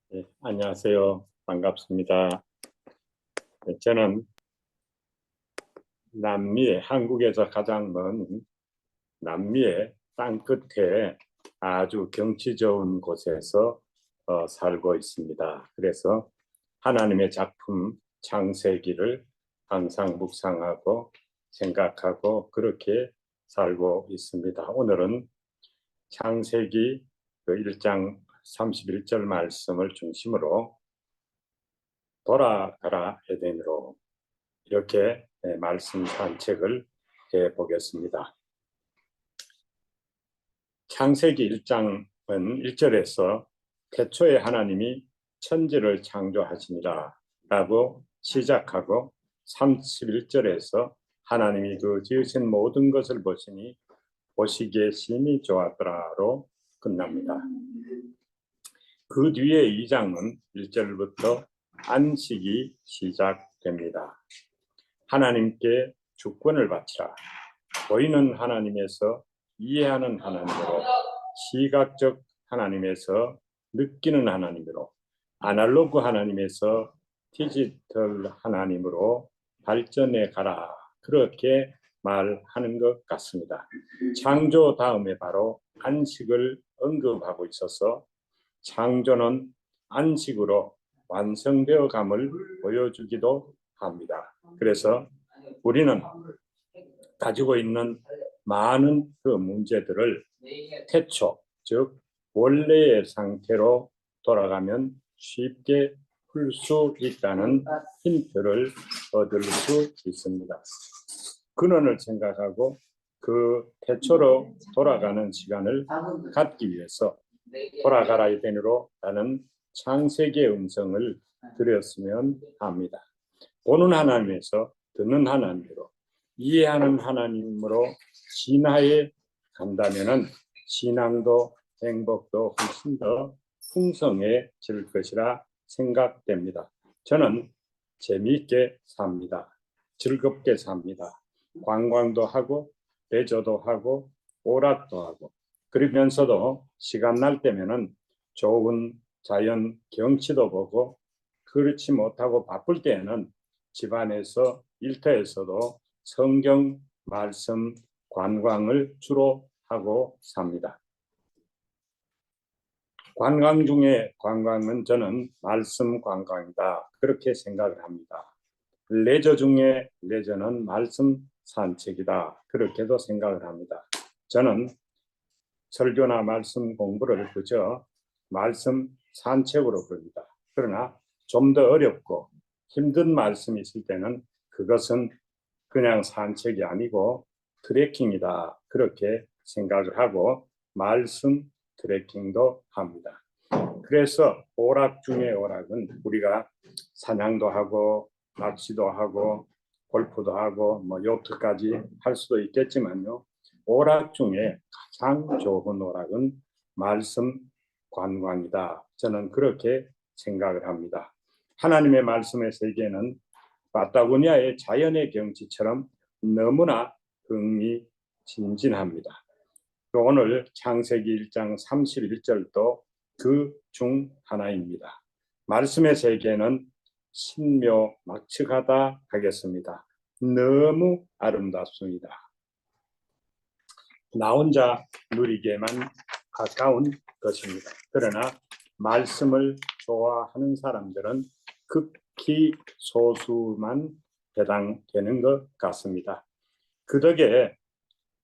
네, 안녕하세요. 반갑습니다. 네, 저는 남미의 한국에서 가장 먼 남미의 땅 끝에 아주 경치 좋은 곳에서 살고 있습니다. 그래서 하나님의 작품 창세기를 항상 묵상하고 생각하고 그렇게 살고 있습니다. 오늘은 창세기 그 1장 31절 말씀을 중심으로 돌아가라 에덴으로 이렇게 말씀 산책을 해 보겠습니다. 창세기 1장은 1절에서 태초에 하나님이 천지를 창조하시니라 라고 시작하고 31절에서 하나님이 그 지으신 모든 것을 보시니 보시기에 심히 좋았더라로 끝납니다. 그 뒤에 2장은 1절부터 안식이 시작됩니다. 하나님께 주권을 바치라. 보이는 하나님에서 이해하는 하나님으로, 시각적 하나님에서 느끼는 하나님으로, 아날로그 하나님에서 디지털 하나님으로 발전해 가라. 그렇게 말하는 것 같습니다. 창조 다음에 바로 안식을 언급하고 있어서 창조는 안식으로 완성되어 감을 보여주기도 합니다. 그래서 우리는 가지고 있는 많은 그 문제들을 태초, 즉 원래의 상태로 돌아가면 쉽게 풀 수 있다는 힌트를 얻을 수 있습니다. 근원을 생각하고 그 태초로 돌아가는 시간을 갖기 위해서 돌아가라 에덴으로 라는 창세기의 음성을 드렸으면 합니다. 보는 하나님에서 듣는 하나님으로, 이해하는 하나님으로 진화해 간다면은 신앙도 행복도 훨씬 더 풍성해질 것이라 생각됩니다. 저는 재미있게 삽니다. 즐겁게 삽니다. 관광도 하고 레저도 하고 오락도 하고 그러면서도 시간 날 때면은 좋은 자연 경치도 보고 그렇지 못하고 바쁠 때에는 집안에서 일터에서도 성경 말씀 관광을 주로 하고 삽니다. 관광 중에 관광은 저는 말씀 관광이다 그렇게 생각을 합니다. 레저 중에 레저는 말씀 산책이다 그렇게도 생각을 합니다. 저는 설교나 말씀 공부를 그저 말씀 산책으로 부릅니다. 그러나 좀 더 어렵고 힘든 말씀이 있을 때는 그것은 그냥 산책이 아니고 트레킹이다 그렇게 생각을 하고 말씀 트레킹도 합니다. 그래서 오락 중에 오락은 우리가 사냥도 하고 낚시도 하고 골프도 하고 뭐 요트까지 할 수도 있겠지만요. 오락 중에 가장 좋은 오락은 말씀 관광이다. 저는 그렇게 생각을 합니다. 하나님의 말씀의 세계는 파타고니아의 자연의 경치처럼 너무나 흥미진진합니다. 오늘 창세기 1장 31절도 그 중 하나입니다. 말씀의 세계는 신묘막측하다 하겠습니다. 너무 아름답습니다. 나 혼자 누리게만 가까운 것입니다. 그러나 말씀을 좋아하는 사람들은 극히 소수만 해당되는 것 같습니다. 그 덕에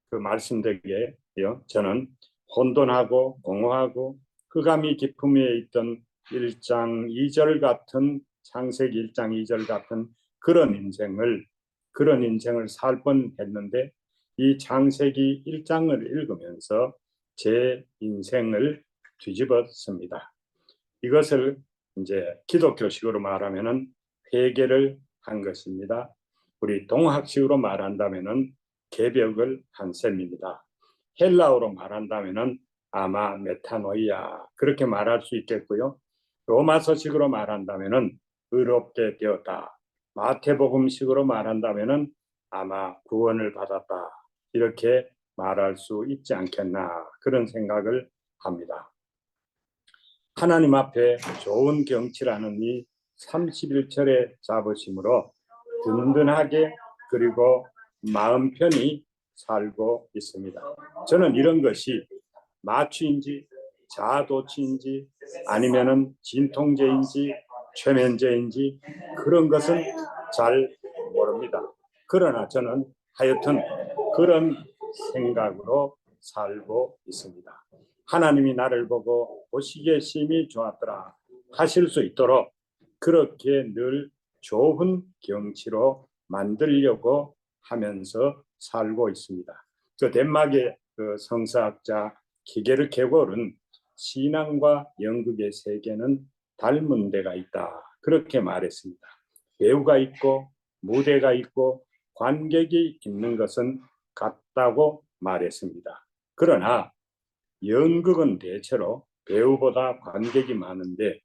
그 말씀 덕에요. 저는 혼돈하고 공허하고 흑암이 깊음에 있던 1장 2절 같은 창세기 1장 2절 같은 그런 인생을 살 뻔했는데 이 창세기 1장을 읽으면서 제 인생을 뒤집었습니다. 이것을 이제 기독교식으로 말하면은 회개를 한 것입니다. 우리 동학식으로 말한다면은 개벽을 한 셈입니다. 헬라어로 말한다면은 아마 메타노이아 그렇게 말할 수 있겠고요. 로마서식으로 말한다면은 의롭게 되었다. 마태복음식으로 말한다면은 아마 구원을 받았다. 이렇게 말할 수 있지 않겠나 그런 생각을 합니다. 하나님 앞에 좋은 경치라는 이 31절의 자부심으로 든든하게 그리고 마음 편히 살고 있습니다. 저는 이런 것이 마취인지 자아도취인지 아니면은 진통제인지 최면제인지 그런 것은 잘 모릅니다. 그러나 저는 하여튼 그런 생각으로 살고 있습니다. 하나님이 나를 보고 보시기에 심히 좋았더라 하실 수 있도록 그렇게 늘 좋은 경치로 만들려고 하면서 살고 있습니다. 그 덴마크의 그 성서학자 기게르 케골은 신앙과 연극의 세계는 닮은 데가 있다. 그렇게 말했습니다. 배우가 있고 무대가 있고 관객이 있는 것은 같다고 말했습니다. 그러나 연극은 대체로 배우보다 관객이 많은데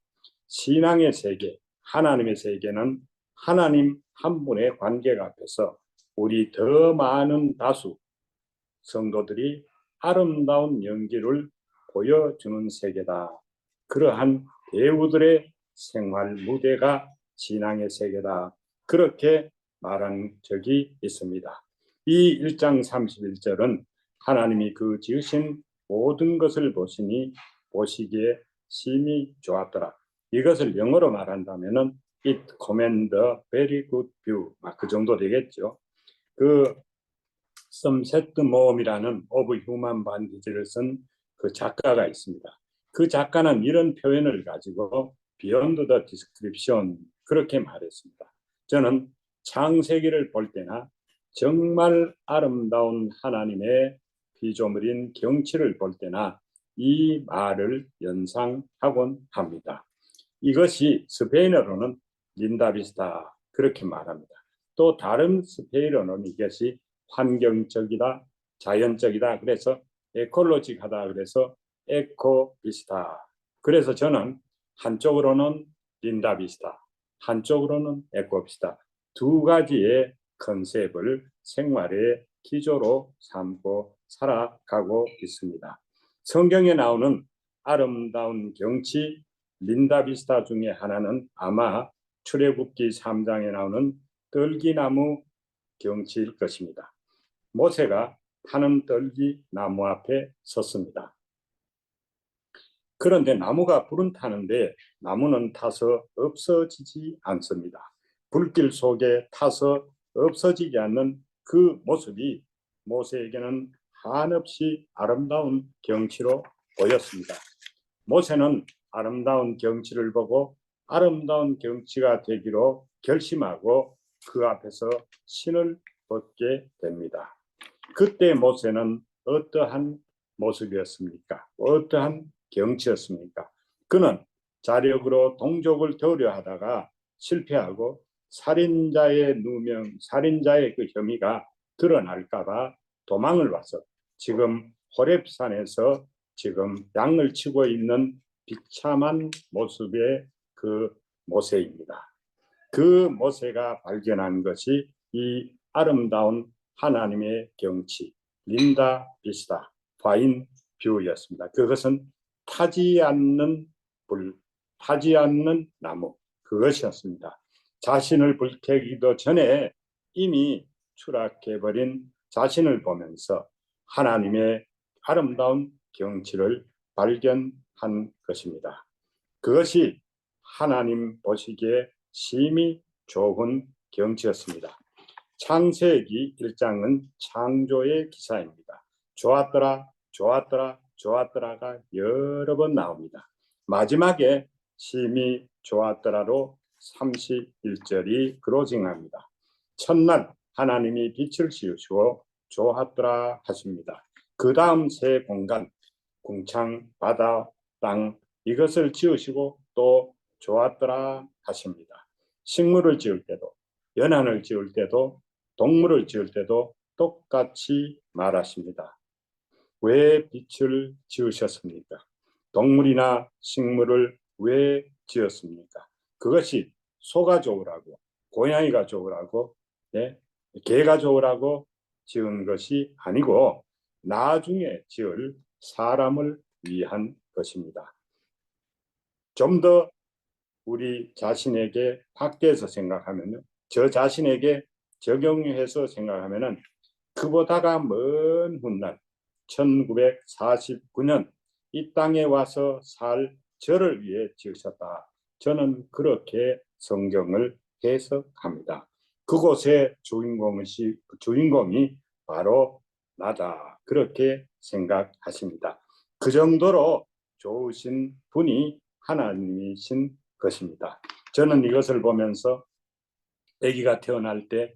신앙의 세계, 하나님의 세계는 하나님 한 분의 관객 앞에서 우리 더 많은 다수 성도들이 아름다운 연기를 보여주는 세계다. 그러한 배우들의 생활 무대가 신앙의 세계다. 그렇게 말한 적이 있습니다. 이 1장 31절은 하나님이 그 지으신 모든 것을 보시니 보시기에 심히 좋았더라. 이것을 영어로 말한다면은 It command a very good view. 그 정도 되겠죠. 그 썸셋드 모험이라는 오브 휴먼 반디지를 쓴 그 작가가 있습니다. 그 작가는 이런 표현을 가지고 Beyond the Description 그렇게 말했습니다. 저는 창세기를 볼 때나 정말 아름다운 하나님의 피조물인 경치를 볼 때나 이 말을 연상하곤 합니다. 이것이 스페인어로는 린다비스타 그렇게 말합니다. 또 다른 스페인어로는 이것이 환경적이다, 자연적이다. 그래서 에콜로직하다. 그래서 에코비스타. 그래서 저는 한쪽으로는 린다비스타, 한쪽으로는 에코비스타 두 가지의 컨셉을 생활의 기조로 삼고 살아가고 있습니다. 성경에 나오는 아름다운 경치 린다비스타 중에 하나는 아마 출애굽기 3장에 나오는 떨기나무 경치일 것입니다. 모세가 타는 떨기 나무 앞에 섰습니다. 그런데 나무가 불은 타는데 나무는 타서 없어지지 않습니다. 불길 속에 타서 없어지지 않는 그 모습이 모세에게는 한없이 아름다운 경치로 보였습니다. 모세는 아름다운 경치를 보고 아름다운 경치가 되기로 결심하고 그 앞에서 신을 벗게 됩니다. 그때 모세는 어떠한 모습이었습니까? 어떠한 경치였습니까? 그는 자력으로 동족을 도우려 하다가 실패하고 살인자의 누명, 살인자의 그 혐의가 드러날까봐 도망을 와서 지금 호렙산에서 지금 양을 치고 있는 비참한 모습의 그 모세입니다. 그 모세가 발견한 것이 이 아름다운 하나님의 경치, 린다 비스타, 파인 뷰였습니다. 그것은 타지 않는 불, 타지 않는 나무, 그것이었습니다. 자신을 불태우기도 전에 이미 추락해버린 자신을 보면서 하나님의 아름다운 경치를 발견한 것입니다. 그것이 하나님 보시기에 심히 좋은 경치였습니다. 창세기 1장은 창조의 기사입니다. 좋았더라, 좋았더라, 좋았더라가 여러 번 나옵니다. 마지막에 심히 좋았더라로 31절이 클로징합니다. 첫날 하나님이 빛을 씌우시고 좋았더라 하십니다. 그 다음 세 공간, 궁창, 바다, 땅 이것을 지으시고 또 좋았더라 하십니다. 식물을 지을 때도 연안을 지을 때도 동물을 지을 때도 똑같이 말하십니다. 왜 빛을 지으셨습니까? 동물이나 식물을 왜 지었습니까? 그것이 소가 좋으라고, 고양이가 좋으라고, 개가 좋으라고 지은 것이 아니고 나중에 지을 사람을 위한 것입니다. 좀 더 우리 자신에게 밖에서 생각하면요, 저 자신에게 적용해서 생각하면은 그보다가 먼 훗날 1949년 이 땅에 와서 살 저를 위해 지으셨다. 저는 그렇게 성경을 해석합니다. 그곳의 주인공이 바로 나다. 그렇게 생각하십니다. 그 정도로 좋으신 분이 하나님이신 것입니다. 저는 이것을 보면서 아기가 태어날 때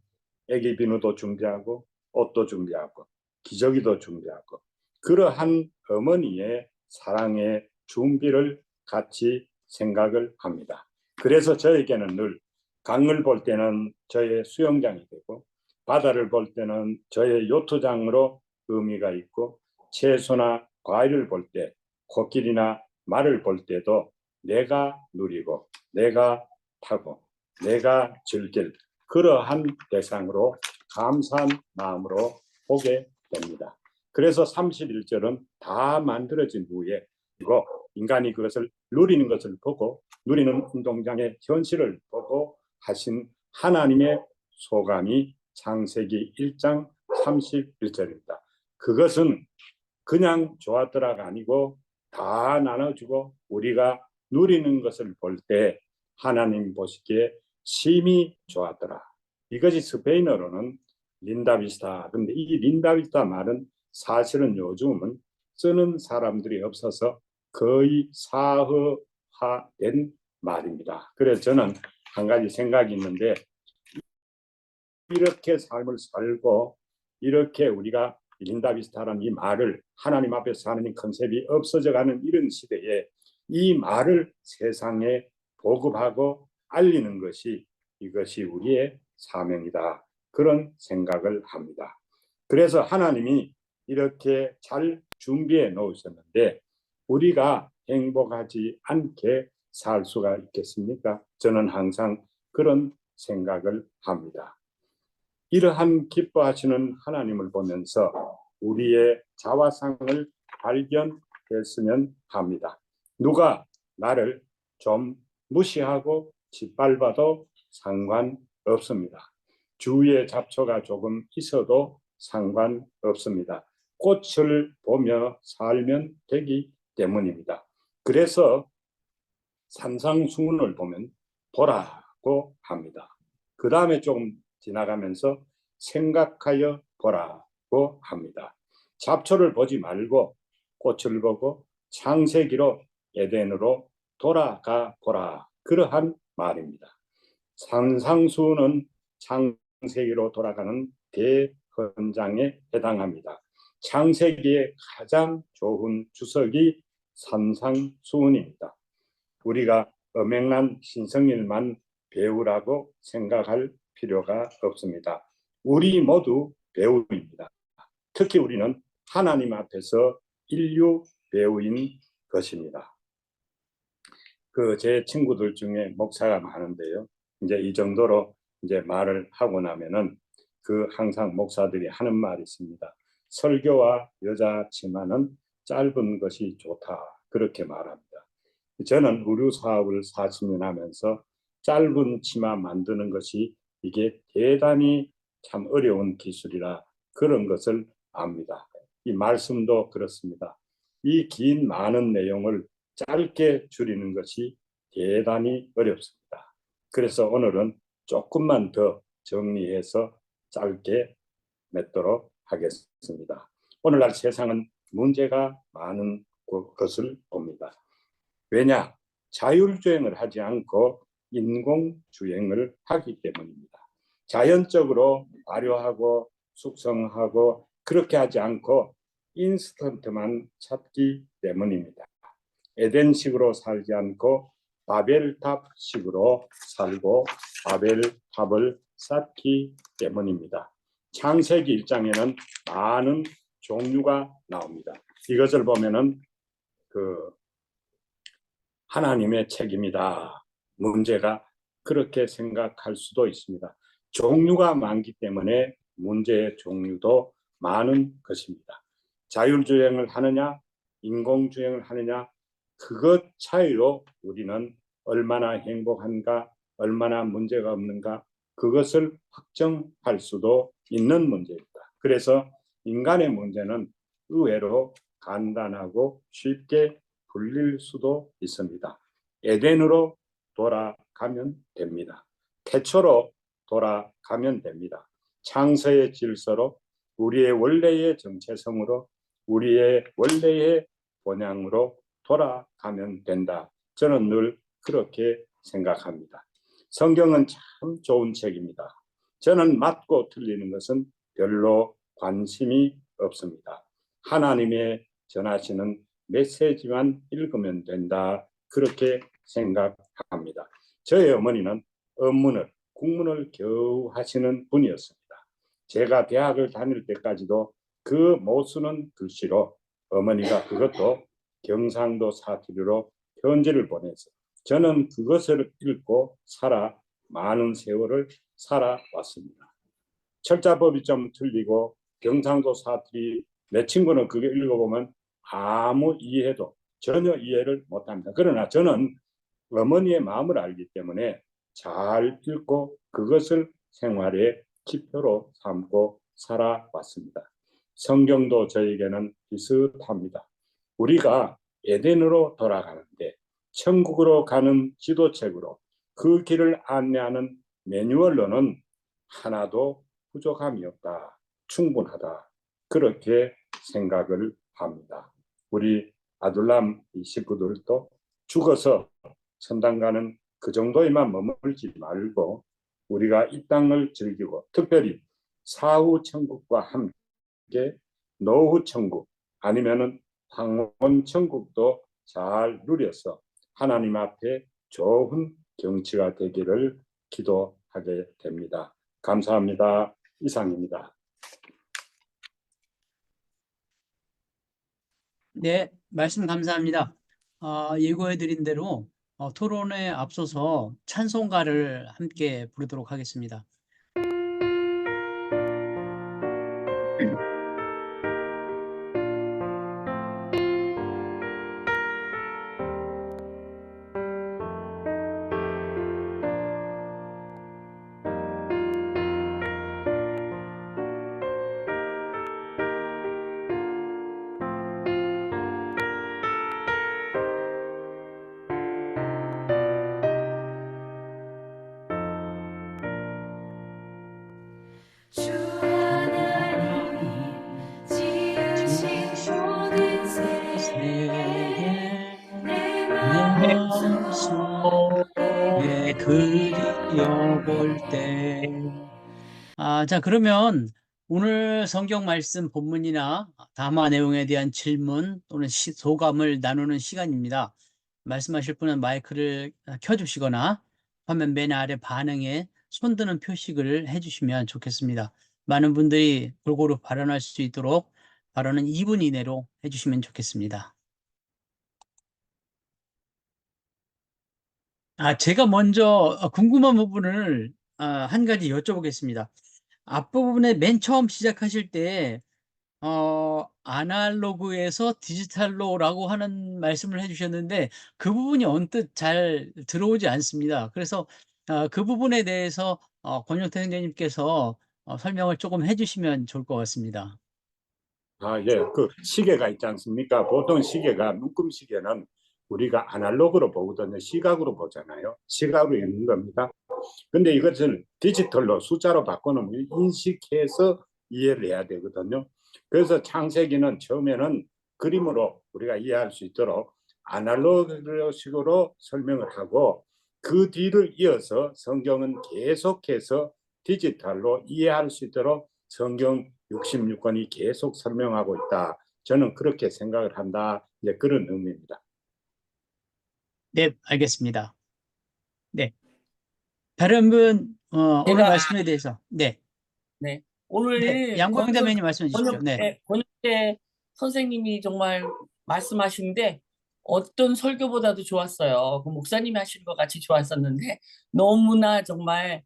아기 비누도 준비하고 옷도 준비하고 기저귀도 준비하고 그러한 어머니의 사랑의 준비를 같이 생각을 합니다. 그래서 저에게는 늘 강을 볼 때는 저의 수영장이 되고 바다를 볼 때는 저의 요트장으로 의미가 있고 채소나 과일을 볼 때 코끼리나 말을 볼 때도 내가 누리고 내가 타고 내가 즐길 그러한 대상으로 감사한 마음으로 보게 됩니다. 그래서 31절은 다 만들어진 후에 이거 인간이 그것을 누리는 것을 보고 누리는 운동장의 현실을 보고 하신 하나님의 소감이 창세기 1장 31절입니다. 그것은 그냥 좋았더라가 아니고 다 나눠주고 우리가 누리는 것을 볼 때 하나님 보시기에 심히 좋았더라. 이것이 스페인어로는 린다비스타. 근데 이 린다비스타 말은 사실은 요즘은 쓰는 사람들이 없어서 거의 사흐화된 말입니다. 그래서 저는 한 가지 생각이 있는데 이렇게 삶을 살고 이렇게 우리가 린다비스타라는 이 말을 하나님 앞에서 하나님 컨셉이 없어져가는 이런 시대에 이 말을 세상에 보급하고 알리는 것이 이것이 우리의 사명이다. 그런 생각을 합니다. 그래서 하나님이 이렇게 잘 준비해 놓으셨는데 우리가 행복하지 않게 살 수가 있겠습니까? 저는 항상 그런 생각을 합니다. 이러한 기뻐하시는 하나님을 보면서 우리의 자화상을 발견했으면 합니다. 누가 나를 좀 무시하고 짓밟아도 상관없습니다. 주위에 잡초가 조금 있어도 상관없습니다. 꽃을 보며 살면 되기 때문입니다. 그래서 산상수훈을 보면 보라고 합니다. 그 다음에 조금 지나가면서 생각하여 보라고 합니다. 잡초를 보지 말고 꽃을 보고 창세기로 에덴으로 돌아가 보라. 그러한 말입니다. 산상수훈은 창세기로 돌아가는 대헌장에 해당합니다. 창세기의 가장 좋은 주석이 산상수훈입니다. 우리가 엄청난 신성일만 배우라고 생각할 필요가 없습니다. 우리 모두 배우입니다. 특히 우리는 하나님 앞에서 인류 배우인 것입니다. 제 친구들 중에 목사가 많은데요. 이제 이 정도로 이제 말을 하고 나면은 항상 목사들이 하는 말이 있습니다. 설교와 여자 치마는 짧은 것이 좋다. 그렇게 말합니다. 저는 의류 사업을 40년 하면서 짧은 치마 만드는 것이 이게 대단히 참 어려운 기술이라 그런 것을 압니다. 이 말씀도 그렇습니다. 이 긴 많은 내용을 짧게 줄이는 것이 대단히 어렵습니다. 그래서 오늘은 조금만 더 정리해서 짧게 맺도록 하겠습니다. 오늘날 세상은 문제가 많은 것을 봅니다. 왜냐? 자율주행을 하지 않고 인공주행을 하기 때문입니다. 자연적으로 발효하고 숙성하고 그렇게 하지 않고 인스턴트만 찾기 때문입니다. 에덴식으로 살지 않고 바벨탑식으로 살고 바벨탑을 쌓기 때문입니다. 창세기 1장에는 많은 종류가 나옵니다. 이것을 보면은 하나님의 책임이다. 문제가 그렇게 생각할 수도 있습니다. 종류가 많기 때문에 문제의 종류도 많은 것입니다. 자율주행을 하느냐, 인공주행을 하느냐, 그것 차이로 우리는 얼마나 행복한가, 얼마나 문제가 없는가, 그것을 확정할 수도 있는 문제입니다. 그래서 인간의 문제는 의외로 간단하고 쉽게 풀릴 수도 있습니다. 에덴으로 돌아가면 됩니다. 태초로 돌아가면 됩니다. 창세의 질서로, 우리의 원래의 정체성으로, 우리의 원래의 본향으로 돌아가면 된다. 저는 늘 그렇게 생각합니다. 성경은 참 좋은 책입니다. 저는 맞고 틀리는 것은 별로 관심이 없습니다. 하나님의 전하시는 메시지만 읽으면 된다. 그렇게 생각합니다. 저희 어머니는 업문을, 국문을 겨우 하시는 분이었습니다. 제가 대학을 다닐 때까지도 그 모쓰는 글씨로 어머니가 그것도 경상도 사투리로 편지를 보내서 저는 그것을 읽고 살아 많은 세월을 살아왔습니다. 철자법이 좀 틀리고 경상도 사투리, 내 친구는 그게 읽어보면 아무 이해도 전혀 이해를 못합니다. 그러나 저는 어머니의 마음을 알기 때문에 잘 읽고 그것을 생활의 지표로 삼고 살아왔습니다. 성경도 저에게는 비슷합니다. 우리가 에덴으로 돌아가는데 천국으로 가는 지도책으로 그 길을 안내하는 매뉴얼로는 하나도 부족함이 없다. 충분하다. 그렇게 생각을 합니다. 우리 아둘람 식구들도 죽어서 천당 가는 그 정도에만 머물지 말고 우리가 이 땅을 즐기고 특별히 사후 천국과 함께 노후 천국 아니면은 황혼 천국도 잘 누려서 하나님 앞에 좋은 경치가 되기를 기도하게 됩니다. 감사합니다. 이상입니다. 네, 말씀 감사합니다. 예고해드린 대로 토론에 앞서서 찬송가를 함께 부르도록 하겠습니다. 그리워볼 때. 자, 그러면 오늘 성경 말씀 본문이나 담화 내용에 대한 질문 또는 소감을 나누는 시간입니다. 말씀하실 분은 마이크를 켜주시거나 화면 맨 아래 반응에 손드는 표식을 해주시면 좋겠습니다. 많은 분들이 골고루 발언할 수 있도록 발언은 2분 이내로 해주시면 좋겠습니다. 제가 먼저 궁금한 부분을 한 가지 여쭤보겠습니다. 앞부분에 맨 처음 시작하실 때 아날로그에서 디지털로라고 하는 말씀을 해주셨는데 그 부분이 언뜻 잘 들어오지 않습니다. 그래서 그 부분에 대해서 권영태 선생님께서 설명을 조금 해주시면 좋을 것 같습니다. 예, 그 시계가 있지 않습니까? 보통 시계가 눈금 시계는 우리가 아날로그로 보거든요. 시각으로 보잖아요. 시각으로 읽는 겁니다. 근데 이것을 디지털로 숫자로 바꿔놓으면 인식해서 이해를 해야 되거든요. 그래서 창세기는 처음에는 그림으로 우리가 이해할 수 있도록 아날로그식으로 설명을 하고 그 뒤를 이어서 성경은 계속해서 디지털로 이해할 수 있도록 성경 66권이 계속 설명하고 있다. 저는 그렇게 생각을 한다. 이제 그런 의미입니다. 네, 알겠습니다. 네. 다른 분 오늘 말씀에 대해서 네. 네. 오늘 네, 양광대면님 말씀해 주십시오. 네. 권영태 선생님이 정말 말씀하시는데 어떤 설교보다도 좋았어요. 그 목사님이 하시는 것 같이 좋았었는데 너무나 정말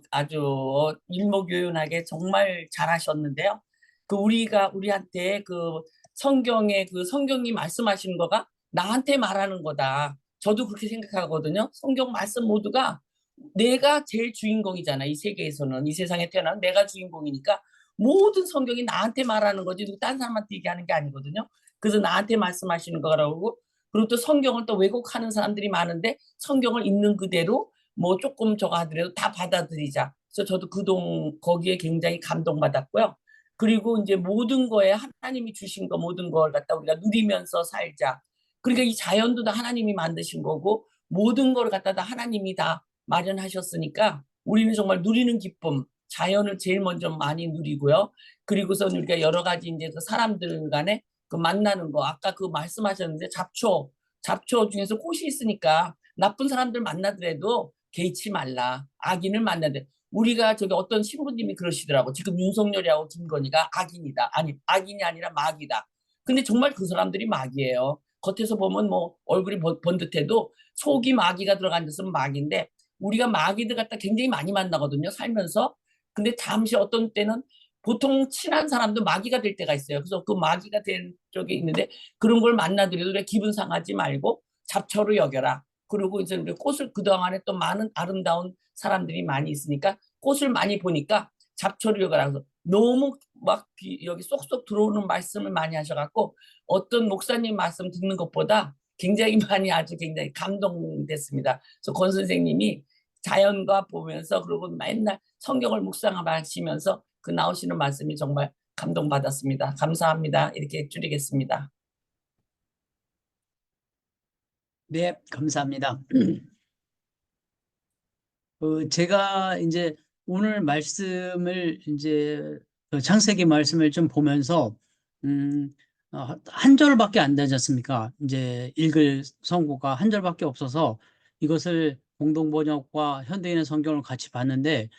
아주 일목요연하게 정말 잘하셨는데요. 그 우리한테 그 성경에 그 성경이 말씀하시는 거가 나한테 말하는 거다. 저도 그렇게 생각하거든요. 성경 말씀 모두가 내가 제일 주인공이잖아. 이 세계에서는 이 세상에 태어난 내가 주인공이니까 모든 성경이 나한테 말하는 거지 누구 딴 사람한테 얘기하는 게 아니거든요. 그래서 나한테 말씀하시는 거라고 그리고 또 성경을 또 왜곡하는 사람들이 많은데 성경을 있는 그대로 뭐 조금 저거 하더라도 다 받아들이자. 그래서 저도 거기에 굉장히 감동받았고요. 그리고 이제 모든 거에 하나님이 주신 거 모든 걸 갖다 우리가 누리면서 살자. 그러니까 이 자연도 다 하나님이 만드신 거고 모든 걸 갖다 다 하나님이 다 마련하셨으니까 우리는 정말 누리는 기쁨, 자연을 제일 먼저 많이 누리고요. 그리고서 우리가 여러 가지 이제 그 사람들 간에 그 만나는 거 아까 그 말씀하셨는데 잡초 중에서 꽃이 있으니까 나쁜 사람들 만나더라도 개의치 말라. 악인을 만나되 우리가 저기 어떤 신부님이 그러시더라고. 지금 윤석열이하고 김건희가 악인이다. 아니 악인이 아니라 마귀다. 근데 정말 그 사람들이 마귀예요. 겉에서 보면 뭐 얼굴이 번듯해도 속이 마귀가 들어간 데서는 마귀인데 우리가 마귀들 갖다 굉장히 많이 만나거든요. 살면서. 근데 잠시 어떤 때는 보통 친한 사람도 마귀가 될 때가 있어요. 그래서 그 마귀가 된 쪽에 있는데 그런 걸 만나더라도 왜 기분 상하지 말고 잡초로 여겨라. 그리고 이제 우리 꽃을 그동안에 또 많은 아름다운 사람들이 많이 있으니까 꽃을 많이 보니까 잡초를 여겨라. 그래서 너무 막 여기 쏙쏙 들어오는 말씀을 많이 하셔갖고 어떤 목사님 말씀 듣는 것보다 굉장히 많이 아주 굉장히 감동됐습니다. 그래서 권 선생님이 자연과 보면서 그리고 맨날 성경을 묵상하시면서 그 나오시는 말씀이 정말 감동받았습니다. 감사합니다. 이렇게 줄이겠습니다. 네, 감사합니다. 제가 이제 오늘 말씀을 이제 그 창세기 말씀을 좀 보면서 한 절밖에 안 되지 않습니까? 이제 읽을 성구가 한 절밖에 없어서 이것을 공동 번역과 현대인의 성경을 같이 봤는데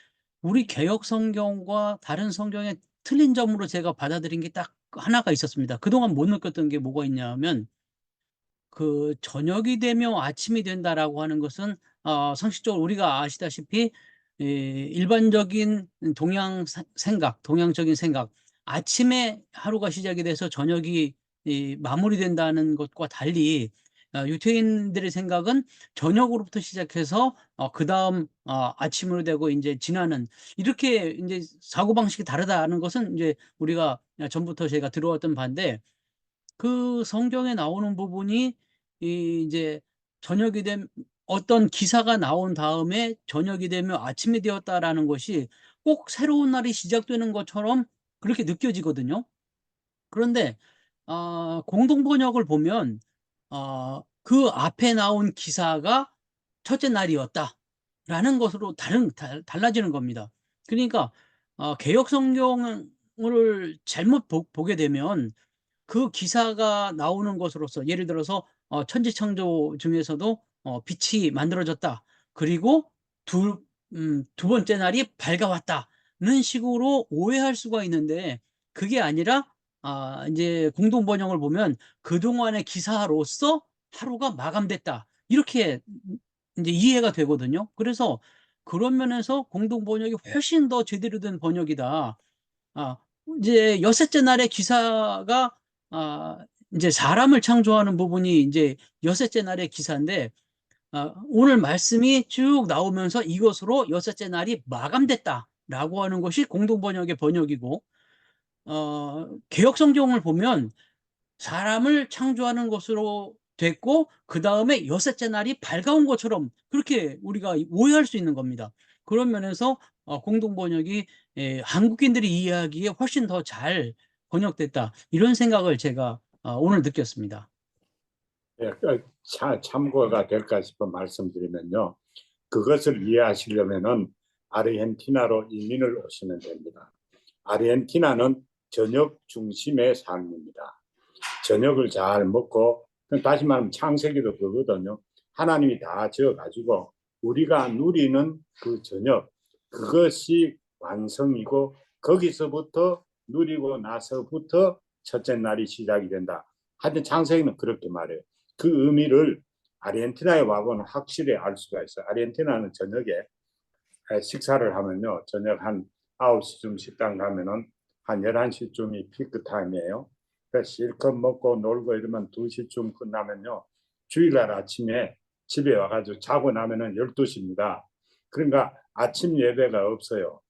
우리 개역 성경과 다른 성경의 틀린 점으로 제가 받아들인 게 딱 하나가 있었습니다. 그동안 못 느꼈던 게 뭐가 있냐면 그 저녁이 되며 아침이 된다라고 하는 것은 상식적으로 우리가 아시다시피 일반적인 동양적인 생각, 아침에 하루가 시작이 돼서 저녁이 마무리된다는 것과 달리 유태인들의 생각은 저녁으로부터 시작해서 그 다음 아침으로 되고 이제 지나는 이렇게 이제 사고방식이 다르다는 것은 이제 우리가 전부터 제가 들어왔던 바인데 그 성경에 나오는 부분이 이제 저녁이 된 어떤 기사가 나온 다음에 저녁이 되면 아침이 되었다라는 것이 꼭 새로운 날이 시작되는 것처럼 그렇게 느껴지거든요. 그런데 공동 번역을 보면 그 앞에 나온 기사가 첫째 날이었다라는 것으로 달라지는 겁니다. 그러니까 개역 성경을 잘못 보게 되면 그 기사가 나오는 것으로서 예를 들어서 천지창조 중에서도 빛이 만들어졌다. 그리고 두 번째 날이 밝아왔다는 식으로 오해할 수가 있는데 그게 아니라 이제 공동 번역을 보면 그동안의 기사로서 하루가 마감됐다. 이렇게 이제 이해가 되거든요. 그래서 그런 면에서 공동 번역이 훨씬 더 제대로 된 번역이다. 아, 이제 여섯째 날의 기사가 이제 사람을 창조하는 부분이 이제 여섯째 날의 기사인데 오늘 말씀이 쭉 나오면서 이것으로 여섯째 날이 마감됐다라고 하는 것이 공동 번역의 번역이고 개역 성경을 보면 사람을 창조하는 것으로 됐고 그 다음에 여섯째 날이 밝아온 것처럼 그렇게 우리가 오해할 수 있는 겁니다. 그런 면에서 공동 번역이 한국인들이 이해하기에 훨씬 더 잘 번역됐다 이런 생각을 제가 오늘 느꼈습니다. 예, 참고가 될까 싶어 말씀드리면요. 그것을 이해하시려면은 아르헨티나로 이민을 오시면 됩니다. 아르헨티나는 저녁 중심의 삶입니다. 저녁을 잘 먹고 다시 말하면 창세기도 그거거든요. 하나님이 다 지어가지고 우리가 누리는 그 저녁 그것이 완성이고 거기서부터 누리고 나서부터 첫째 날이 시작이 된다. 하여튼 창세기는 그렇게 말해요. 그 의미를 아르헨티나에 와보면 확실히 알 수가 있어요. 아르헨티나는 저녁에 식사를 하면요. 저녁 한 9시쯤 식당 가면은 한 11시쯤이 피크 타임이에요. 그 실컷 먹고 놀고 이러면 2시쯤 끝나면요. 주일날 아침에 집에 와가지고 자고 나면은 12시입니다. 그러니까 아침 예배가 없어요.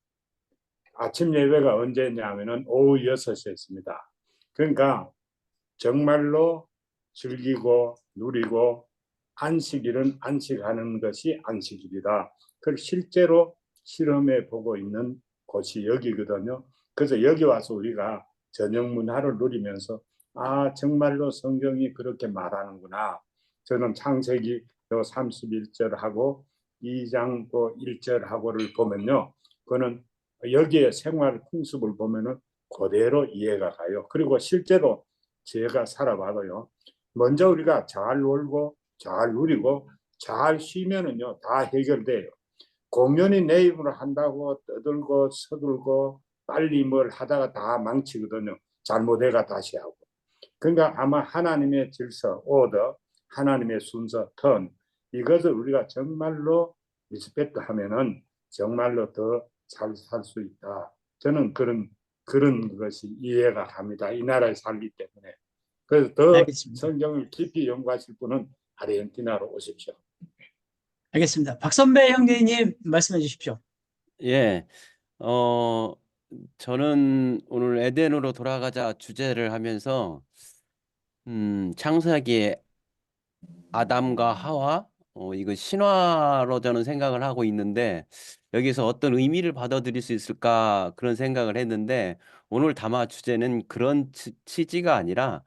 아침 예배가 언제냐면은 오후 6시에 있습니다. 그러니까 정말로 즐기고 누리고 안식일은 안식하는 것이 안식일이다. 그걸 실제로 실험해 보고 있는 곳이 여기거든요. 그래서 여기 와서 우리가 저녁 문화를 누리면서 아 정말로 성경이 그렇게 말하는구나. 저는 창세기 31절하고 2장 1절하고를 보면요. 그거는 여기에 생활 풍습을 보면은 그대로 이해가 가요. 그리고 실제로 제가 살아봐도요. 먼저 우리가 잘 놀고 잘 누리고 잘 쉬면은요 다 해결돼요. 공연히 내 입으로 한다고 떠들고 서들고 빨리 뭘 하다가 다 망치거든요. 잘못해가 다시 하고. 그러니까 아마 하나님의 질서, 오더, 하나님의 순서, 턴 이것을 우리가 정말로 리스펙트 하면은 정말로 더 잘 살 수 있다. 저는 그런 것이 이해가 갑니다. 이 나라에 살기 때문에. 그래서 더 알겠습니다. 성경을 깊이 연구하실 분은 아르헨티나로 오십시오. 알겠습니다. 박선배 형제님 말씀해 주십시오. 예, 어, 저는 오늘 에덴으로 돌아가자 주제를 하면서, 창세기의 아담과 하와, 이거 신화로 저는 생각을 하고 있는데, 여기서 어떤 의미를 받아들일 수 있을까 그런 생각을 했는데, 오늘 담화 주제는 그런 취지가 아니라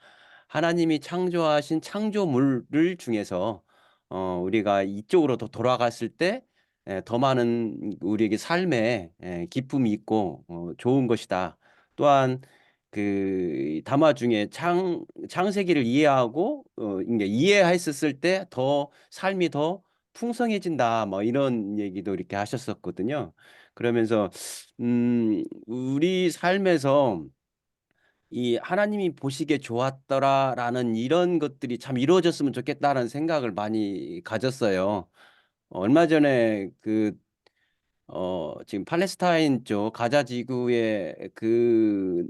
하나님이 창조하신 창조물을 중에서 우리가 이쪽으로 더 돌아갔을 때 더 많은 우리에게 삶에 기쁨이 있고 좋은 것이다. 또한 그 담화 중에 창세기를 이해하고 이제 이해했었을 때 더 삶이 더 풍성해진다. 뭐 이런 얘기도 이렇게 하셨었거든요. 그러면서 우리 삶에서 이 하나님이 보시기에 좋았더라라는 이런 것들이 참 이루어졌으면 좋겠다는 생각을 많이 가졌어요. 얼마 전에 지금 팔레스타인 쪽 가자 지구의 그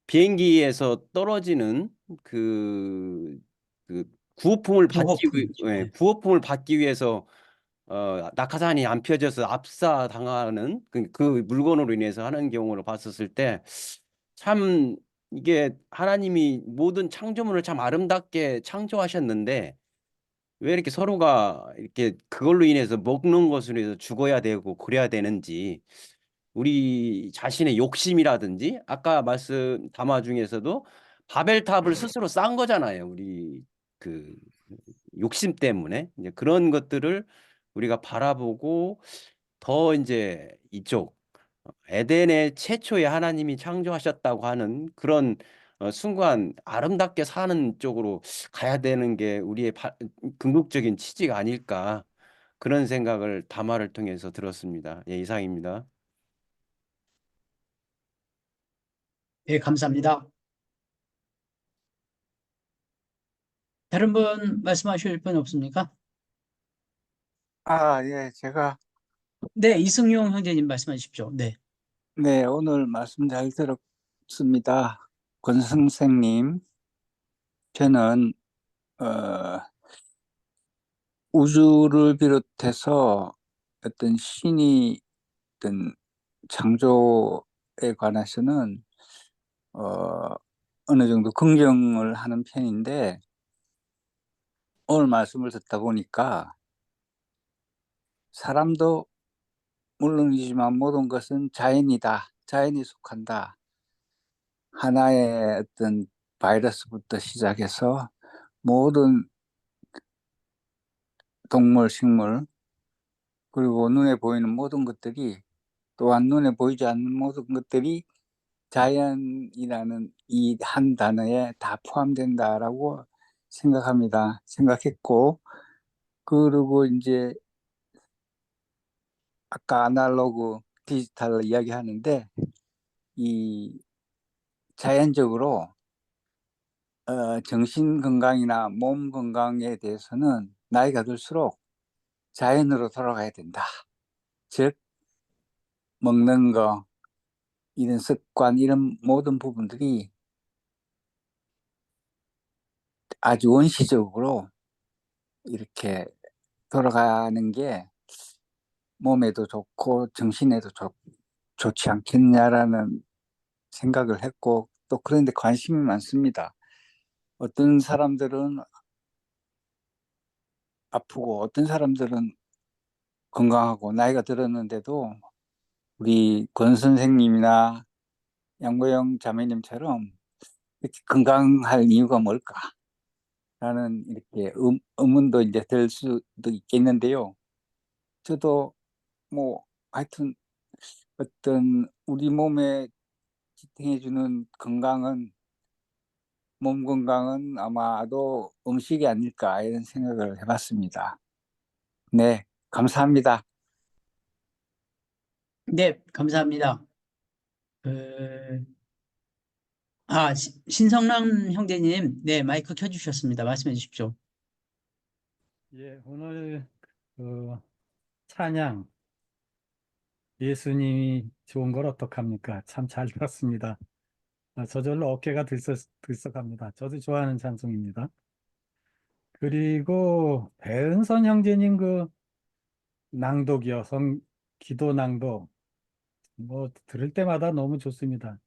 비행기에서 떨어지는 그, 그 구호품을 구호품. 네. 구호품을 받기 위해서 낙하산이 안 펴져서 압사당하는 그 물건으로 인해서 하는 경우를 봤었을 때 참 이게 하나님이 모든 창조물을 참 아름답게 창조하셨는데 왜 이렇게 서로가 이렇게 그걸로 인해서 먹는 것으로 해서 죽어야 되고 그래야 되는지 우리 자신의 욕심이라든지 아까 말씀 담화 중에서도 바벨탑을 스스로 쌓은 거잖아요. 우리 그 욕심 때문에 이제 그런 것들을 우리가 바라보고 더 이제 이쪽 에덴의 최초에 하나님이 창조하셨다고 하는 그런 순간 아름답게 사는 쪽으로 가야 되는 게 우리의 궁극적인 취지가 아닐까 그런 생각을 담화를 통해서 들었습니다. 예, 이상입니다. 예, 감사합니다. 다른 분 말씀하실 분 없습니까? 예, 제가, 네, 이승용 형제님 말씀하십시오. 네. 네, 오늘 말씀 잘 들었습니다. 권 선생님, 저는, 우주를 비롯해서 어떤 신이 어떤 창조에 관해서는, 어느 정도 긍정을 하는 편인데, 오늘 말씀을 듣다 보니까 사람도 물론이지만 모든 것은 자연이다. 자연에 속한다. 하나의 어떤 바이러스부터 시작해서 모든 동물, 식물, 그리고 눈에 보이는 모든 것들이 또한 눈에 보이지 않는 모든 것들이 자연이라는 이 한 단어에 다 포함된다라고 생각합니다. 생각했고, 그리고 이제 아까 아날로그 디지털 이야기하는데 이 자연적으로 정신 건강이나 몸 건강에 대해서는 나이가 들수록 자연으로 돌아가야 된다. 즉 먹는 거, 이런 습관, 이런 모든 부분들이 아주 원시적으로 이렇게 돌아가는 게 몸에도 좋고 정신에도 좋지 않겠냐라는 생각을 했고, 또 그런데 관심이 많습니다. 어떤 사람들은 아프고 어떤 사람들은 건강하고 나이가 들었는데도 우리 권 선생님이나 양보영 자매님처럼 이렇게 건강할 이유가 뭘까라는 이렇게 의문도 이제 들 수도 있겠는데요. 저도 뭐 하여튼 어떤 우리 몸에 지탱해주는 몸 건강은 아마도 음식이 아닐까 이런 생각을 해봤습니다. 네, 감사합니다. 네, 감사합니다. 그, 신성남 형제님, 네, 마이크 켜주셨습니다. 말씀해 주십시오. 예, 오늘 그 찬양 예수님이 좋은 걸 어떡합니까? 참 잘 들었습니다. 저절로 어깨가 들썩합니다. 저도 좋아하는 찬송입니다. 그리고 배은선 형제님 그 낭독이요, 기도 낭독 뭐 들을 때마다 너무 좋습니다.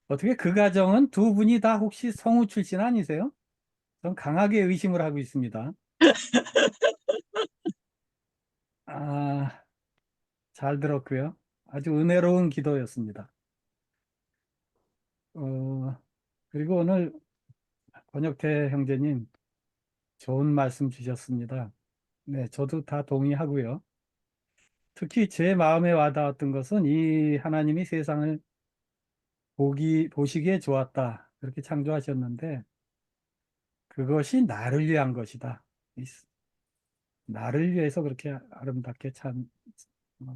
어떻게 그 가정은 두 분이 다 혹시 성우 출신 아니세요? 전 강하게 의심을 하고 있습니다. 아, 잘 들었고요. 아주 은혜로운 기도였습니다. 그리고 오늘 권혁태 형제님 좋은 말씀 주셨습니다. 네, 저도 다 동의하고요. 특히 제 마음에 와닿았던 것은 이 하나님이 세상을 보시기에 좋았다. 그렇게 창조하셨는데 그것이 나를 위한 것이다. 나를 위해서 그렇게 아름답게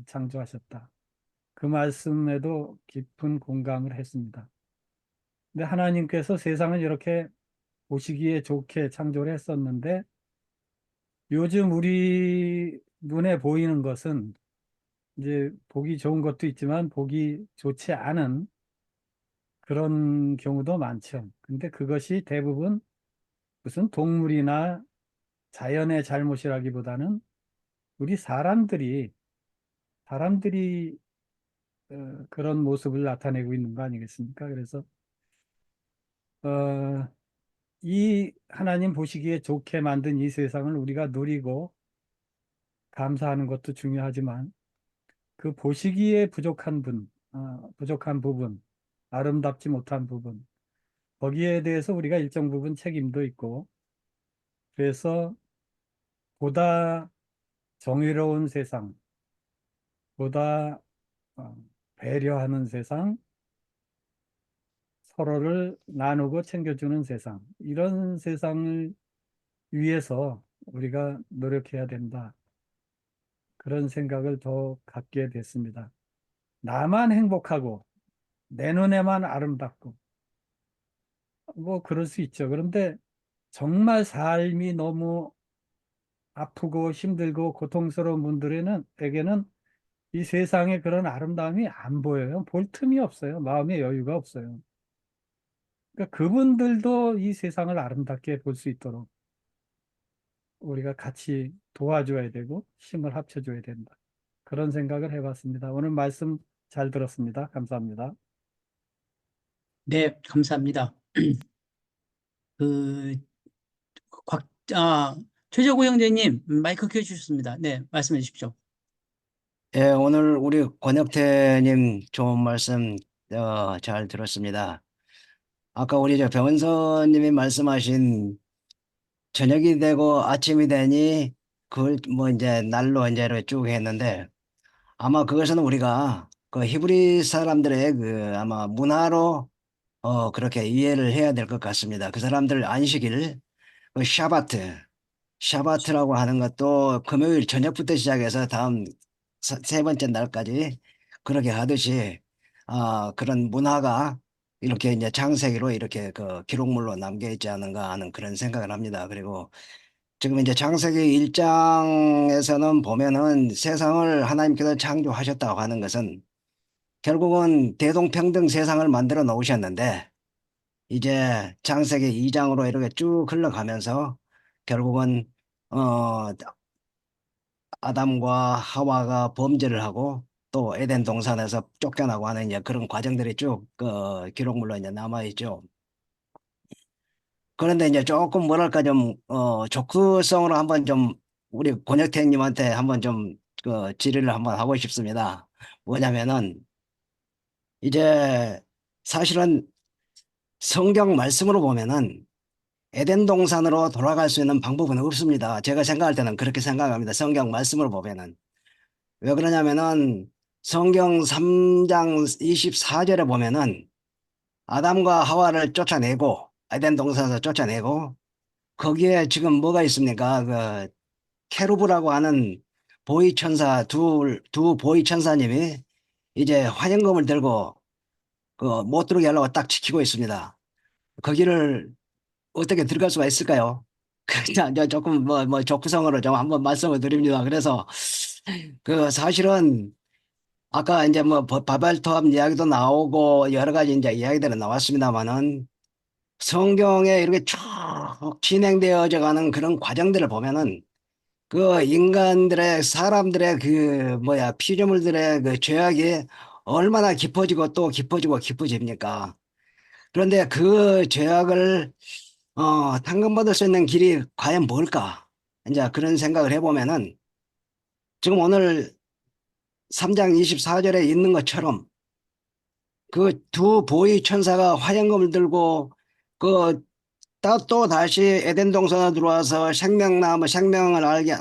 창조하셨다. 그 말씀에도 깊은 공감을 했습니다. 근데 하나님께서 세상을 이렇게 보시기에 좋게 창조를 했었는데 요즘 우리 눈에 보이는 것은 이제 보기 좋은 것도 있지만 보기 좋지 않은 그런 경우도 많죠. 근데 그것이 대부분 무슨 동물이나 자연의 잘못이라기보다는 우리 사람들이 그런 모습을 나타내고 있는 거 아니겠습니까? 그래서 어, 이 하나님 보시기에 좋게 만든 이 세상을 우리가 누리고 감사하는 것도 중요하지만 그 보시기에 부족한 부분, 아름답지 못한 부분, 거기에 대해서 우리가 일정 부분 책임도 있고, 그래서 보다 정의로운 세상, 보다 어, 배려하는 세상, 서로를 나누고 챙겨주는 세상, 이런 세상을 위해서 우리가 노력해야 된다. 그런 생각을 더 갖게 됐습니다. 나만 행복하고, 내 눈에만 아름답고, 뭐 그럴 수 있죠. 그런데 정말 삶이 너무 아프고 힘들고 고통스러운 분들에게는 이 세상에 그런 아름다움이 안 보여요. 볼 틈이 없어요. 마음의 여유가 없어요. 그러니까 그분들도 이 세상을 아름답게 볼 수 있도록 우리가 같이 도와줘야 되고 힘을 합쳐줘야 된다. 그런 생각을 해봤습니다. 오늘 말씀 잘 들었습니다. 감사합니다. 네, 감사합니다. 그, 곽, 아, 최재구 형제님, 마이크 켜주셨습니다. 네, 말씀해 주십시오. 예, 오늘 우리 권혁태님 좋은 말씀 잘 들었습니다. 아까 우리 저 병은서님이 말씀하신 저녁이 되고 아침이 되니 그걸 뭐 이제 날로 이제 이렇게 쭉 했는데 아마 그것은 우리가 그 히브리 사람들의 그 아마 문화로 그렇게 이해를 해야 될 것 같습니다. 그 사람들 안식일 그 샤바트라고 하는 것도 금요일 저녁부터 시작해서 다음 세 번째 날까지 그렇게 하듯이 그런 문화가 이렇게 이제 창세기로 이렇게 그 기록물로 남겨 있지 않은가 하는 그런 생각을 합니다. 그리고 지금 이제 창세기 1장에서는 보면은 세상을 하나님께서 창조하셨다고 하는 것은 결국은 대동평등 세상을 만들어 놓으셨는데 이제 창세기 2장으로 이렇게 쭉 흘러가면서 결국은 아담과 하와가 범죄를 하고 또 에덴 동산에서 쫓겨나고 하는 이제 그런 과정들이 쭉 기록물로 이제 남아 있죠. 그런데 이제 조금 뭐랄까 좀 족구성으로 한번 좀 우리 권혁태님한테 한번 좀 질의를 한번 하고 싶습니다. 뭐냐면은 이제 사실은 성경 말씀으로 보면은 에덴 동산으로 돌아갈 수 있는 방법은 없습니다. 제가 생각할 때는 그렇게 생각합니다. 성경 말씀으로 보면은. 왜 그러냐면은 성경 3장 24절에 보면은 아담과 하와를 쫓아내고 에덴 동산에서 쫓아내고 거기에 지금 뭐가 있습니까? 케루브라고 하는 보이 천사 두 보이 천사님이 이제 화염검을 들고 못 들어오게 하려고 딱 지키고 있습니다. 거기를 어떻게 들어갈 수가 있을까요? 그냥 조금 뭐 적구성어로 좀 한번 말씀을 드립니다. 그래서 사실은 아까 이제 뭐 바벨탑 이야기도 나오고 여러 가지 이제 이야기들이 나왔습니다만은 성경에 이렇게 쭉 진행되어져 가는 그런 과정들을 보면은 인간들의 사람들의 피조물들의 죄악이 얼마나 깊어지고 또 깊어지고 깊어집니까? 그런데 그 죄악을 탕감받을 수 있는 길이 과연 뭘까? 이제 그런 생각을 해보면은 지금 오늘 3장 24절에 있는 것처럼 그 두 보이 천사가 화염검을 들고 또 다시 에덴 동산에 들어와서 생명을 알게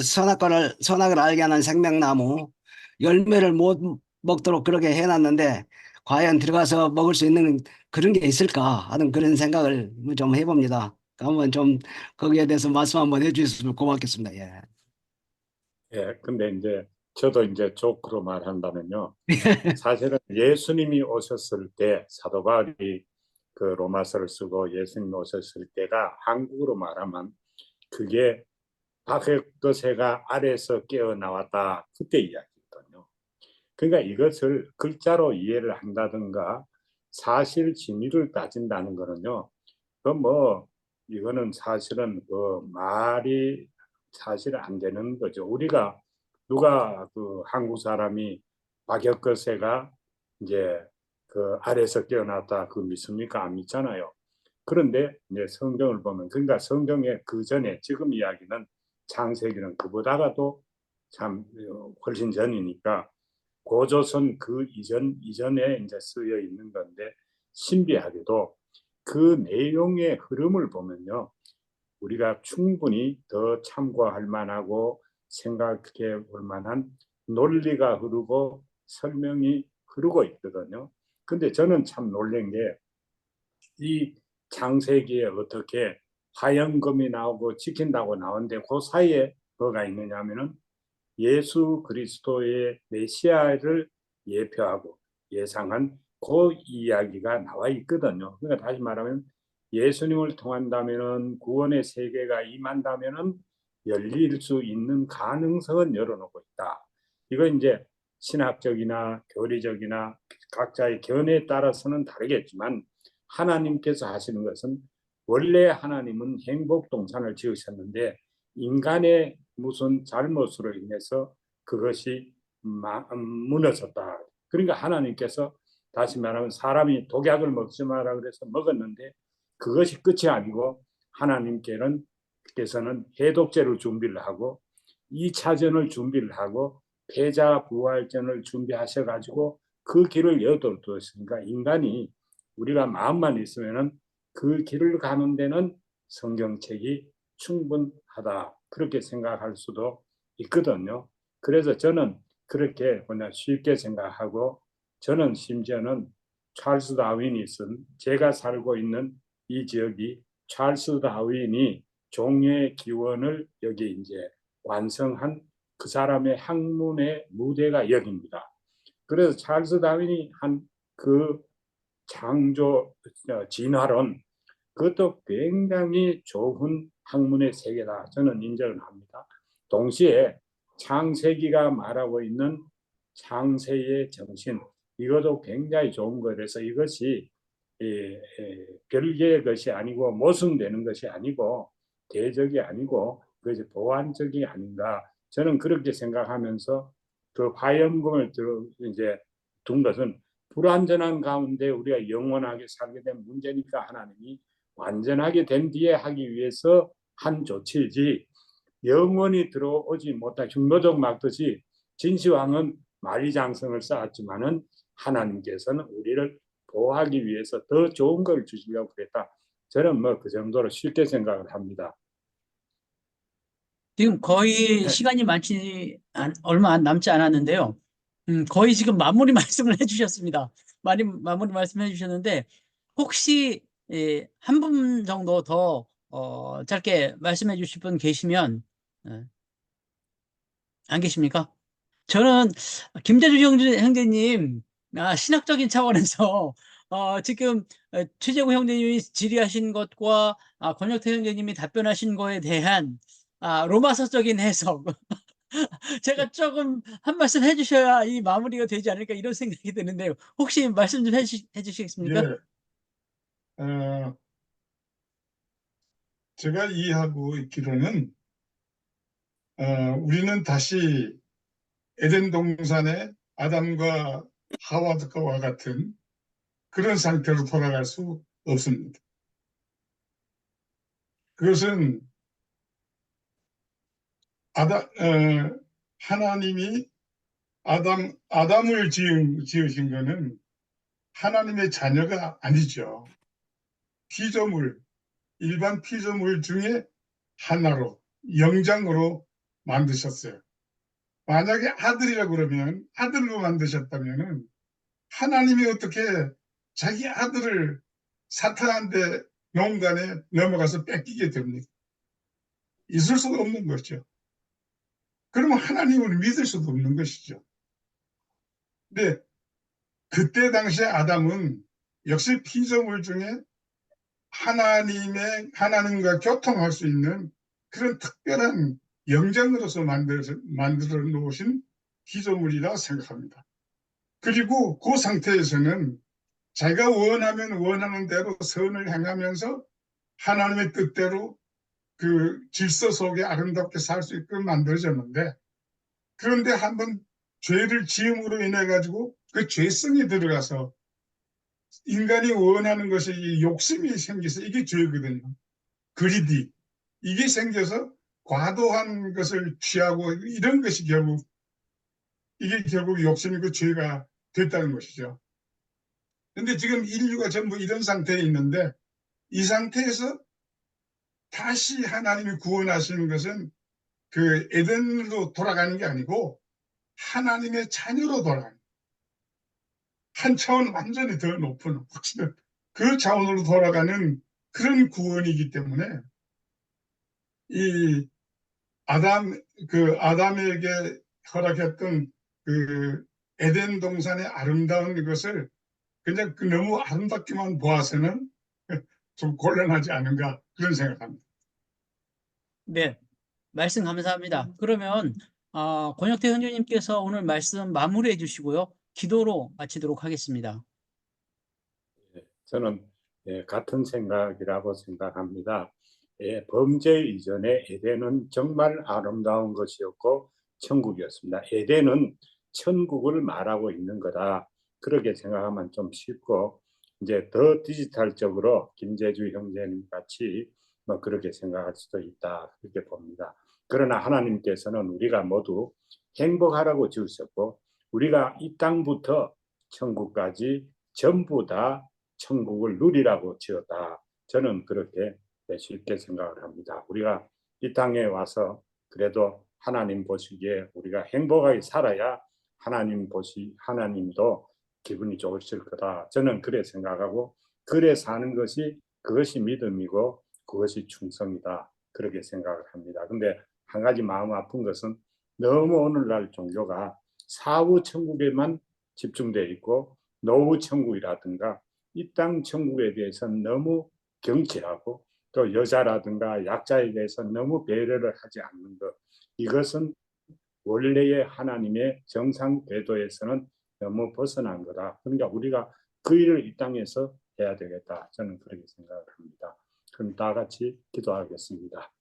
선악을 알게 하는 생명나무 열매를 못 먹도록 그렇게 해놨는데 과연 들어가서 먹을 수 있는 그런 게 있을까 하는 그런 생각을 좀 해봅니다. 한번 좀 거기에 대해서 말씀 한번 해주셨으면 고맙겠습니다. 예. 예, 근데 이제 저도 이제 조크로 말한다면요. 사실은 예수님이 오셨을 때 사도 바울이 그 로마서를 쓰고 예수님이 오셨을 때가 한국으로 말하면 그게 박혁거새가 아래에서 깨어나왔다 그때 이야기거든요. 그러니까 이것을 글자로 이해를 한다든가 사실 진위를 따진다는 거는요. 이거는 사실은 말이 사실 안 되는 거죠. 우리가 누가 한국 사람이 박혁거새가 이제 아래에서 깨어났다 믿습니까? 안 믿잖아요. 그런데 이제 성경을 보면 그러니까 성경의 그 전에 지금 이야기는 창세기는 그보다가도 참 훨씬 전이니까 고조선 그 이전에 이제 쓰여 있는 건데 신비하게도 그 내용의 흐름을 보면요. 우리가 충분히 더 참고할 만하고 생각해 볼 만한 논리가 흐르고 설명이 흐르고 있거든요. 근데 저는 참 놀란 게 이 창세기에 어떻게 화염검이 나오고 지킨다고 나오는데 그 사이에 뭐가 있느냐 하면은 예수 그리스도의 메시아를 예표하고 예상한 그 이야기가 나와 있거든요. 그러니까 다시 말하면 예수님을 통한다면은 구원의 세계가 임한다면은 열릴 수 있는 가능성은 열어놓고 있다. 이거 이제 신학적이나 교리적이나 각자의 견해에 따라서는 다르겠지만 하나님께서 하시는 것은 원래 하나님은 행복 동산을 지으셨는데 인간의 무슨 잘못으로 인해서 그것이 무너졌다. 그러니까 하나님께서 다시 말하면 사람이 독약을 먹지 마라 그래서 먹었는데 그것이 끝이 아니고 하나님께서는 해독제를 준비를 하고 2차전을 준비를 하고 패자 부활전을 준비하셔가지고 그 길을 열어두었으니까 인간이 우리가 마음만 있으면은 그 길을 가는 데는 성경책이 충분하다. 그렇게 생각할 수도 있거든요. 그래서 저는 그렇게 그냥 쉽게 생각하고 저는 심지어는 찰스 다윈이 쓴 제가 살고 있는 이 지역이 찰스 다윈이 종의 기원을 여기 이제 완성한 그 사람의 학문의 무대가 여기입니다. 그래서 찰스 다윈이 한 그 창조 진화론 그것도 굉장히 좋은 학문의 세계다. 저는 인정을 합니다. 동시에 창세기가 말하고 있는 창세의 정신 이것도 굉장히 좋은 거라서 이것이 별개의 것이 아니고 모순되는 것이 아니고 대적이 아니고 그것이 보완적이 아닌가. 저는 그렇게 생각하면서 그 화염금을 이제 둔 것은 불완전한 가운데 우리가 영원하게 살게 된 문제니까 하나님이 완전하게 된 뒤에 하기 위해서 한 조치이지 영원히 들어오지 못한 흉노적 막듯이 진시황은 만리장성을 쌓았지만은 하나님께서는 우리를 보호하기 위해서 더 좋은 걸 주시려고 그랬다. 저는 뭐 그 정도로 쉽게 생각을 합니다. 지금 거의 시간이 얼마 남지 않았는데요. 거의 지금 마무리 말씀을 해주셨습니다. 마무리 말씀해 주셨는데 혹시 한 분 정도 더 짧게 말씀해 주실 분 계시면 안 계십니까? 저는 김재주 형제님 신학적인 차원에서 지금 최재구 형제님이 질의하신 것과 권혁태 형제님이 답변하신 거에 대한 로마서적인 해석 제가 조금 한 말씀 해주셔야 이 마무리가 되지 않을까 이런 생각이 드는데요. 혹시 말씀 좀 해주시겠습니까? 예, 제가 이해하고 있기로는 우리는 다시 에덴 동산의 아담과 하와와 같은 그런 상태로 돌아갈 수 없습니다. 그것은 하나님이 아담을 지으신 것은 하나님의 자녀가 아니죠. 피조물, 일반 피조물 중에 하나로, 영장으로 만드셨어요. 만약에 아들이라고 그러면, 아들로 만드셨다면은 하나님이 어떻게 자기 아들을 사탄한테 농간에 넘어가서 뺏기게 됩니까? 있을 수가 없는 거죠. 그러면 하나님을 믿을 수도 없는 것이죠. 근데 그때 당시에 아담은 역시 피조물 중에 하나님과 교통할 수 있는 그런 특별한 영장으로서 만들어 놓으신 피조물이라 생각합니다. 그리고 그 상태에서는 자기가 원하면 원하는 대로 선을 행하면서 하나님의 뜻대로 그 질서 속에 아름답게 살 수 있게끔 만들어졌는데, 그런데 한번 죄를 지음으로 인해 가지고 그 죄성이 들어가서 인간이 원하는 것이 욕심이 생겨서 이게 죄거든요. 그리디. 이게 생겨서 과도한 것을 취하고 이런 것이 이게 결국 욕심이고 죄가 됐다는 것이죠. 근데 지금 인류가 전부 이런 상태에 있는데, 이 상태에서 다시 하나님이 구원하시는 것은 그 에덴으로 돌아가는 게 아니고 하나님의 자녀로 돌아가는, 한 차원 완전히 더 높은 확실한 그 차원으로 돌아가는 그런 구원이기 때문에 이 아담에게 허락했던 그 에덴 동산의 아름다운 것을 그냥 너무 아름답게만 보아서는 좀 곤란하지 않은가 그런 생각합니다. 네, 말씀 감사합니다. 그러면 권혁태 형제님께서 오늘 말씀 마무리해 주시고요. 기도로 마치도록 하겠습니다. 저는 같은 생각이라고 생각합니다. 범죄 이전에 에덴은 정말 아름다운 것이었고 천국이었습니다. 에덴은 천국을 말하고 있는 거다. 그렇게 생각하면 좀 쉽고, 이제 더 디지털적으로 김재주 형제님 같이 뭐 그렇게 생각할 수도 있다, 그렇게 봅니다. 그러나 하나님께서는 우리가 모두 행복하라고 지으셨고, 우리가 이 땅부터 천국까지 전부 다 천국을 누리라고 지었다. 저는 그렇게 쉽게 생각을 합니다. 우리가 이 땅에 와서 그래도 하나님 보시기에 우리가 행복하게 살아야 하나님도 기분이 좋으실 거다. 저는 그래 생각하고, 그래 사는 것이, 그것이 믿음이고 그것이 충성이다. 그렇게 생각을 합니다. 근데 한 가지 마음 아픈 것은 너무 오늘날 종교가 사후 천국에만 집중되어 있고 노후 천국이라든가 이 땅 천국에 대해서는 너무 경계하고, 또 여자라든가 약자에 대해서 너무 배려를 하지 않는 것, 이것은 원래의 하나님의 정상 궤도에서는 너무 벗어난 거다. 그러니까 우리가 그 일을 이 땅에서 해야 되겠다. 저는 그렇게 생각을 합니다. 그럼 다 같이 기도하겠습니다.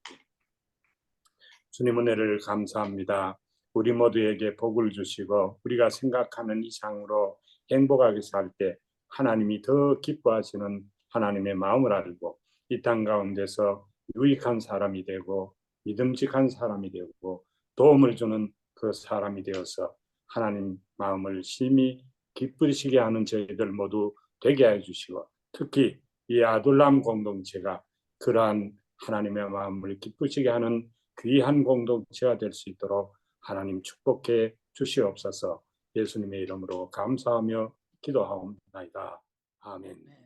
주님 은혜를 감사합니다. 우리 모두에게 복을 주시고 우리가 생각하는 이상으로 행복하게 살 때 하나님이 더 기뻐하시는 하나님의 마음을 알고 이 땅 가운데서 유익한 사람이 되고 믿음직한 사람이 되고 도움을 주는 그 사람이 되어서 하나님 마음을 심히 기쁘시게 하는 저희들 모두 되게 해주시고 특히 이 아둘람 공동체가 그러한 하나님의 마음을 기쁘시게 하는 귀한 공동체가 될 수 있도록 하나님 축복해 주시옵소서. 예수님의 이름으로 감사하며 기도하옵나이다. 아멘.